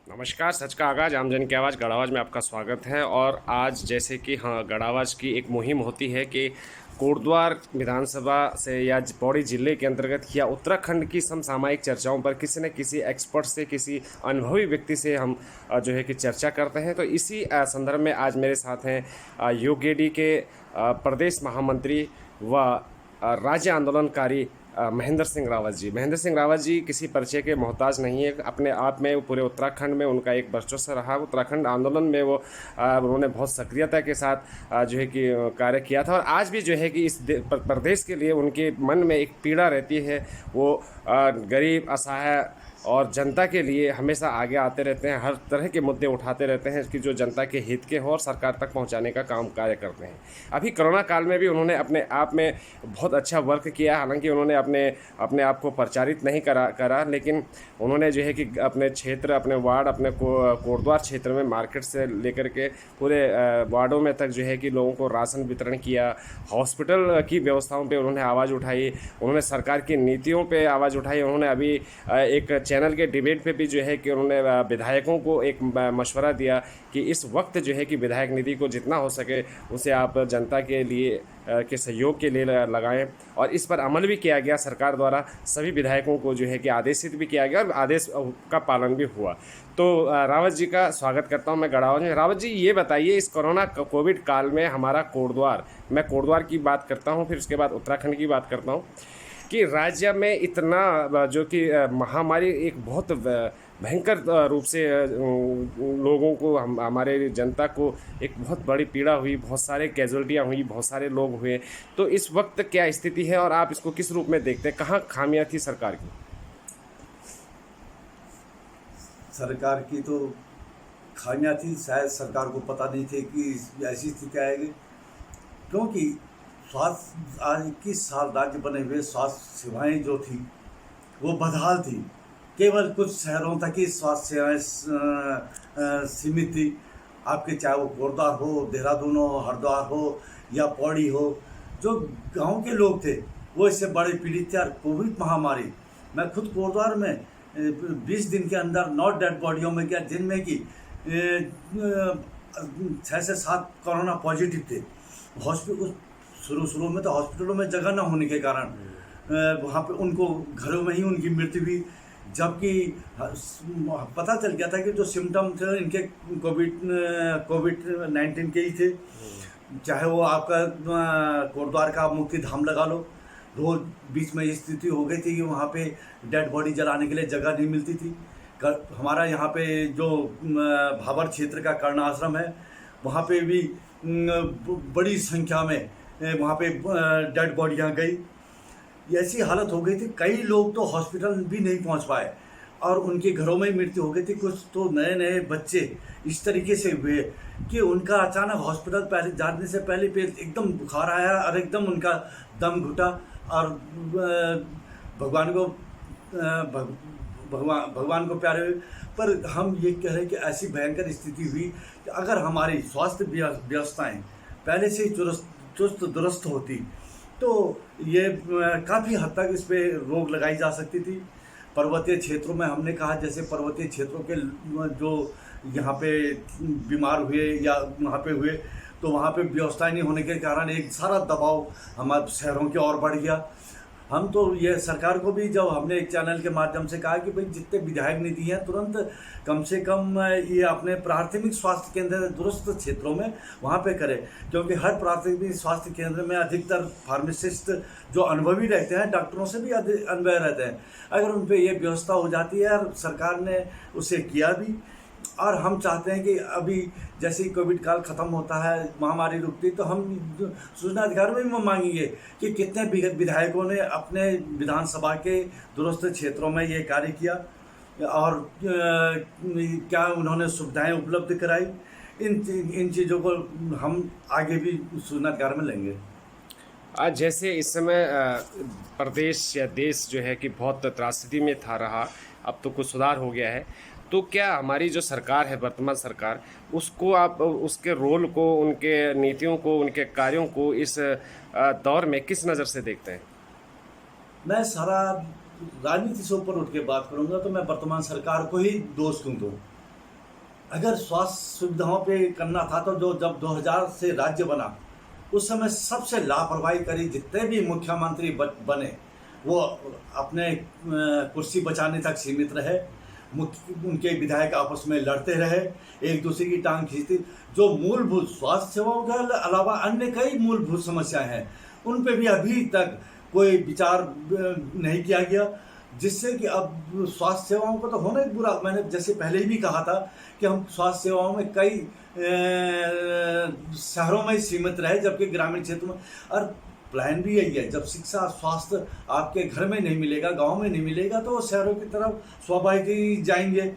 नमस्कार। सच का आगाज़ आमजन की आवाज़ गढ़ावाज में आपका स्वागत है। और आज जैसे कि गढ़ावाज की एक मुहिम होती है कि कोटद्वार विधानसभा से या पौड़ी जिले के अंतर्गत या उत्तराखंड की समसामयिक चर्चाओं पर किसी न किसी एक्सपर्ट से, किसी अनुभवी व्यक्ति से हम जो है कि चर्चा करते हैं। तो इसी संदर्भ में आज मेरे साथ हैं यूकेडी के प्रदेश महामंत्री व राज्य आंदोलनकारी महेंद्र सिंह रावत जी। महेंद्र सिंह रावत जी किसी परिचय के मोहताज नहीं है। अपने आप में पूरे उत्तराखंड में उनका एक वर्चस्व रहा। उत्तराखंड आंदोलन में वो उन्होंने बहुत सक्रियता के साथ जो है कि कार्य किया था। और आज भी जो है कि इस प्रदेश के लिए उनके मन में एक पीड़ा रहती है। वो गरीब, असहाय और जनता के लिए हमेशा आगे आते रहते हैं। हर तरह के मुद्दे उठाते रहते हैं कि जो जनता के हित के हो और सरकार तक पहुंचाने का काम कार्य करते हैं। अभी कोरोना काल में भी उन्होंने अपने आप में बहुत अच्छा वर्क किया। हालांकि उन्होंने अपने आप को प्रचारित नहीं करा, लेकिन उन्होंने जो है कि अपने क्षेत्र, अपने वार्ड, अपने कोटद्वार क्षेत्र में मार्केट से लेकर के पूरे वार्डों में तक जो है कि लोगों को राशन वितरण किया। हॉस्पिटल की व्यवस्थाओं पर उन्होंने आवाज़ उठाई। उन्होंने सरकार की नीतियों पर आवाज़ उठाई। उन्होंने अभी एक चैनल के डिबेट पे भी जो है कि उन्होंने विधायकों को एक मशवरा दिया कि इस वक्त जो है कि विधायक निधि को जितना हो सके उसे आप जनता के लिए के सहयोग के लिए लगाएं। और इस पर अमल भी किया गया। सरकार द्वारा सभी विधायकों को जो है कि आदेशित भी किया गया और आदेश का पालन भी हुआ। तो रावत जी का स्वागत करता हूं मैं गढ़ावा में। रावत जी, ये बताइए, इस कोविड काल में हमारा कोटद्वार, मैं कोटद्वार की बात करता हूँ, फिर उसके बाद उत्तराखंड की बात करता हूँ, कि राज्य में इतना जो कि महामारी एक बहुत भयंकर रूप से लोगों को, हमारे जनता को एक बहुत बड़ी पीड़ा हुई, बहुत सारे कैजुअल्टियाँ हुई, बहुत सारे लोग हुए। तो इस वक्त क्या स्थिति है और आप इसको किस रूप में देखते हैं? कहाँ खामियां थी सरकार की? सरकार की तो खामियां थी, शायद सरकार को पता नहीं थे कि ऐसी स्थिति आएगी। क्योंकि स्वास्थ्य, आज 21 साल राज्य बने हुए स्वास्थ्य सेवाएं जो थी वो बदहाल थी। केवल कुछ शहरों तक ही स्वास्थ्य सेवाएं सीमित थी। आपके चाहे वो कोटद्वार हो, देहरादून हो, हरिद्वार हो या पौड़ी हो, जो गांव के लोग थे वो इससे बड़े पीड़ित थे। और कोविड महामारी, मैं खुद कोटद्वार में 20 दिन के अंदर 9 डेड बॉडियों में गया, जिनमें कि 6 से 7 कोरोना पॉजिटिव थे। हॉस्पिटल शुरू में तो हॉस्पिटलों में जगह न होने के कारण वहाँ पे उनको घरों में ही उनकी मृत्यु हुई। जबकि पता चल गया था कि जो सिम्टम थे इनके कोविड-19 के ही थे। चाहे वो आपका कोटद्वार का मुक्ति धाम लगा लो, रोज बीच में ये स्थिति हो गई थी कि वहाँ पे डेड बॉडी जलाने के लिए जगह नहीं मिलती थी। हमारा यहाँ पे जो भाबर क्षेत्र का कर्ण आश्रम है, वहाँ पे भी बड़ी संख्या में वहाँ पे डेड बॉडियाँ गई। ऐसी हालत हो गई थी, कई लोग तो हॉस्पिटल भी नहीं पहुँच पाए और उनके घरों में ही मृत्यु हो गई थी। कुछ तो नए नए बच्चे इस तरीके से हुए कि उनका अचानक हॉस्पिटल पहले जाने से पहले पे एकदम बुखार आया और एकदम उनका दम घुटा। और भगवान को प्यारे हुए। पर हम ये कह रहे हैं कि ऐसी भयंकर स्थिति हुई कि अगर हमारी स्वास्थ्य व्यवस्थाएं पहले से ही चुस्त दुरुस्त होती तो ये काफ़ी हद तक इस पे रोक लगाई जा सकती थी। पर्वतीय क्षेत्रों में हमने कहा, जैसे पर्वतीय क्षेत्रों के जो यहाँ पे बीमार हुए या वहाँ पे हुए, तो वहाँ पे व्यवस्था नहीं होने के कारण एक सारा दबाव हमारे शहरों की ओर बढ़ गया। हम तो ये सरकार को भी जब हमने एक चैनल के माध्यम से कहा कि भाई जितने विधायक निधि हैं तुरंत कम से कम ये अपने प्राथमिक स्वास्थ्य केंद्र दुरुस्त क्षेत्रों में वहाँ पे करें, क्योंकि हर प्राथमिक स्वास्थ्य केंद्र में अधिकतर फार्मासिस्ट जो अनुभवी रहते हैं, डॉक्टरों से भी अनुभवी रहते हैं। अगर उन पर ये व्यवस्था हो जाती है, और सरकार ने उसे किया भी। और हम चाहते हैं कि अभी जैसे ही कोविड काल ख़त्म होता है, महामारी रुकती, तो हम सूचना अधिकार में भी मांगेंगे कि कितने विधायकों ने अपने विधानसभा के दूरस्थ क्षेत्रों में ये कार्य किया और क्या उन्होंने सुविधाएं उपलब्ध कराई। इन चीज़ों को हम आगे भी सूचना अधिकार में लेंगे। आज जैसे इस समय प्रदेश या देश जो है कि बहुत त्रासदी में था रहा, अब तो कुछ सुधार हो गया है। तो क्या हमारी जो सरकार है, वर्तमान सरकार, उसको आप उसके रोल को, उनके नीतियों को, उनके कार्यों को इस दौर में किस नज़र से देखते हैं? मैं सारा राजनीति से ऊपर उठ के बात करूंगा तो मैं वर्तमान सरकार को ही दोष दूँ। अगर स्वास्थ्य सुविधाओं पे करना था तो जो जब 2000 से राज्य बना उस समय सबसे लापरवाही करी, जितने भी मुख्यमंत्री बने वो अपने कुर्सी बचाने तक सीमित रहे। उनके विधायक आपस में लड़ते रहे, एक दूसरे की टांग खींचते। जो मूलभूत स्वास्थ्य सेवाओं के अलावा अन्य कई मूलभूत समस्याएं हैं उन पे भी अभी तक कोई विचार नहीं किया गया, जिससे कि अब स्वास्थ्य सेवाओं को तो होना ही बुरा। मैंने जैसे पहले भी कहा था कि हम स्वास्थ्य सेवाओं में कई शहरों में सीमित रहे, जबकि ग्रामीण क्षेत्र में। और प्लान भी यही है, जब शिक्षा स्वास्थ्य आपके घर में नहीं मिलेगा, गांव में नहीं मिलेगा, तो वो शहरों की तरफ स्वाभाविक ही जाएंगे।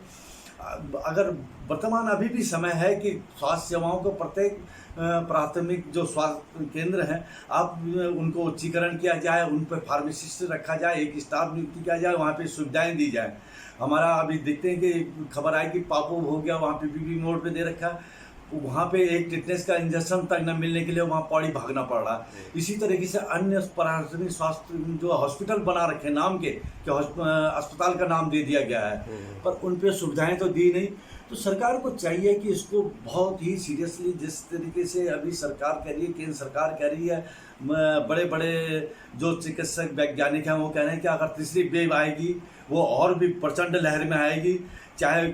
अगर वर्तमान अभी भी समय है कि स्वास्थ्य सेवाओं को प्रत्येक प्राथमिक जो स्वास्थ्य केंद्र हैं आप उनको उच्चीकरण किया जाए, उन पर फार्मासिस्ट रखा जाए, एक स्टाफ नियुक्ति किया जाए, वहाँ पे सुविधाएं दी जाए। हमारा अभी देखते हैं कि खबर आई कि पापू हो गया, वहाँ पे पीपीपी मोड पे दे रखा है, वहाँ पे एक टिटनेस का इंजेक्शन तक न मिलने के लिए वहाँ पौड़ी भागना पड़ रहा है। इसी तरीके से अन्य प्राथमिक स्वास्थ्य जो हॉस्पिटल बना रखे नाम के, कि अस्पताल का नाम दे दिया गया है, पर उन पे सुविधाएं तो दी नहीं। तो सरकार को चाहिए कि इसको बहुत ही सीरियसली, जिस तरीके से अभी सरकार कह रही है, केंद्र सरकार कह रही है, बड़े बड़े जो चिकित्सक वैज्ञानिक हैं वो कह रहे हैं कि अगर तीसरी वेव आएगी वो और भी प्रचंड लहर में आएगी, चाहे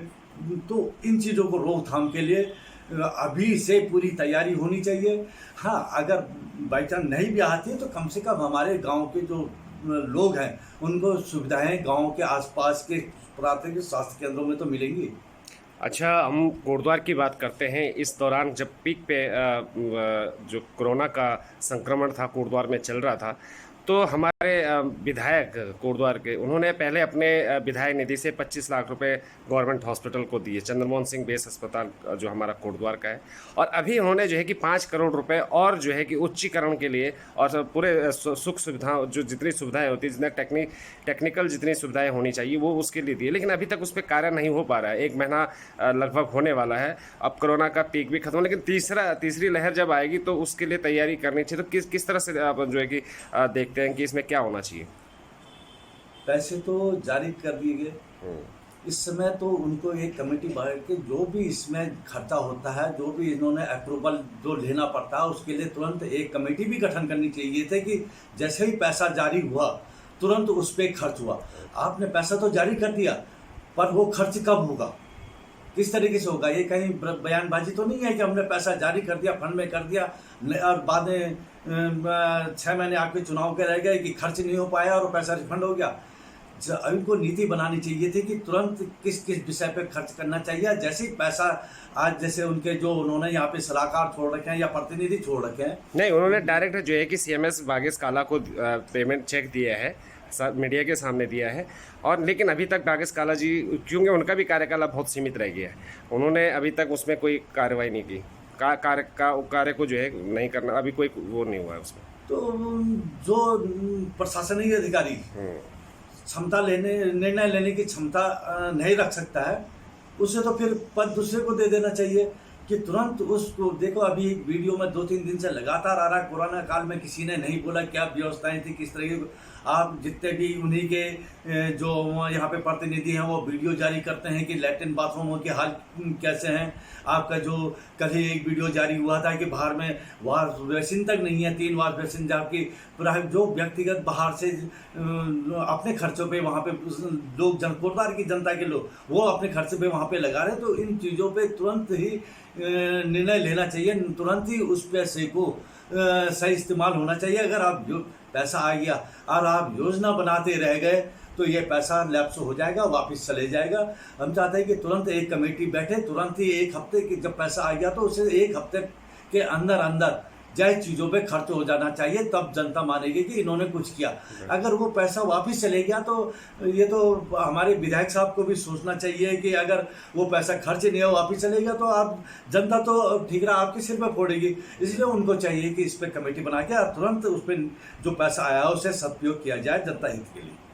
तो इन चीज़ों को रोकथाम के लिए अभी से पूरी तैयारी होनी चाहिए। हाँ, अगर बाई चांस नहीं भी आती है तो कम से कम हमारे गांव के जो लोग हैं उनको सुविधाएं गांव के आसपास के प्राथमिक स्वास्थ्य केंद्रों में तो मिलेंगी। अच्छा, हम कोटद्वार की बात करते हैं। इस दौरान जब पीक पे जो कोरोना का संक्रमण था कोटद्वार में चल रहा था, तो हमारे विधायक कोटद्वार के, उन्होंने पहले अपने विधायक निधि से 25 लाख रुपए गवर्नमेंट हॉस्पिटल को दिए, चंद्रमोहन सिंह बेस अस्पताल जो हमारा कोटद्वार का है। और अभी उन्होंने जो है कि 5 करोड़ रुपए और जो है कि उच्चीकरण के लिए और पूरे सुख सुविधा जो जितनी सुविधाएं होती हैं, जितना टेक्निकल जितनी सुविधाएं होनी चाहिए वो उसके लिए दिए, लेकिन अभी तक उस पर कार्य नहीं हो पा रहा है। 1 महीना लगभग होने वाला है, अब कोरोना का पीक भी खत्म, लेकिन तीसरी लहर जब आएगी तो उसके लिए तैयारी करनी चाहिए। तो किस तरह से आप जो है कि देखते हैं कि इसमें क्या होना चाहिए? पैसे तो जारी कर दिए गए, इस समय तो उनको एक कमेटी बना के जो भी इसमें खर्चा होता है, जो भी इन्होंने अप्रूवल जो लेना पड़ता है, उसके लिए तुरंत एक कमेटी भी गठन करनी चाहिए थे कि जैसे ही पैसा जारी हुआ तुरंत उस पर खर्च हुआ। आपने पैसा तो जारी कर दिया, पर वो खर्च कब होगा, किस तरीके से होगा? ये कहीं बयानबाजी तो नहीं है कि हमने पैसा जारी कर दिया, फंड में कर दिया और बाद में 6 महीने आपके चुनाव के रह गए कि खर्च नहीं हो पाया और पैसा रिफंड हो गया। इनको नीति बनानी चाहिए थी कि तुरंत किस किस विषय पे खर्च करना चाहिए। जैसे ही पैसा आज, जैसे उनके जो उन्होंने यहाँ पे सलाहकार छोड़ रखे हैं या प्रतिनिधि छोड़ रखे हैं, नहीं, उन्होंने डायरेक्ट जो है कि CMS भागेश काला को पेमेंट चेक दिया है, मीडिया के सामने दिया है। और लेकिन अभी तक भागेश काला जी, क्योंकि उनका भी कार्यकाल बहुत सीमित रह गया है, उन्होंने अभी तक उसमें कोई कार्रवाई नहीं की, कार्य को जो है नहीं करना, अभी कोई वो नहीं हुआ है उसमें। तो जो प्रशासनिक अधिकारी क्षमता निर्णय लेने की क्षमता नहीं रख सकता है, उसे तो फिर पद दूसरे को दे देना चाहिए कि तुरंत उसको। देखो, अभी एक वीडियो में 2-3 दिन से लगातार आ रहा है, कोरोना काल में किसी ने नहीं बोला क्या व्यवस्थाएं थी, किस तरह की। आप जितने भी उन्हीं के जो यहाँ पे प्रतिनिधि हैं वो वीडियो जारी करते हैं कि लैट्रिन बाथरूमों के हाल कैसे हैं। आपका जो कल ही एक वीडियो जारी हुआ था कि बाहर में वॉश बेसिन तक नहीं है, 3 वॉश बेसिन, जबकि जो व्यक्तिगत बाहर से अपने खर्चों पे वहाँ पे लोग कोटद्वार की जनता के लोग वो अपने खर्चे पे वहाँ पे लगा रहे हैं। तो इन चीज़ों पे तुरंत ही निर्णय लेना चाहिए, तुरंत ही उस पैसे को सही इस्तेमाल होना चाहिए। अगर आप पैसा आ गया और आप योजना बनाते रह गए तो ये पैसा लैप्स हो जाएगा, वापस चले जाएगा। हम चाहते हैं कि तुरंत एक कमेटी बैठे, तुरंत ही 1 हफ्ते की जब पैसा आ गया तो उसे 1 हफ्ते के अंदर अंदर जायज़ चीज़ों पे खर्च हो जाना चाहिए, तब जनता मानेगी कि इन्होंने कुछ किया। अगर वो पैसा वापस चले गया तो ये तो हमारे विधायक साहब को भी सोचना चाहिए कि अगर वो पैसा खर्च नहीं हो वापस चलेगा तो आप जनता तो ठीकरा आपके सिर पर फोड़ेगी। इसलिए उनको चाहिए कि इस पर कमेटी बना के तुरंत उस पर जो पैसा आया उसे सदुपयोग किया जाए जनता हित के लिए।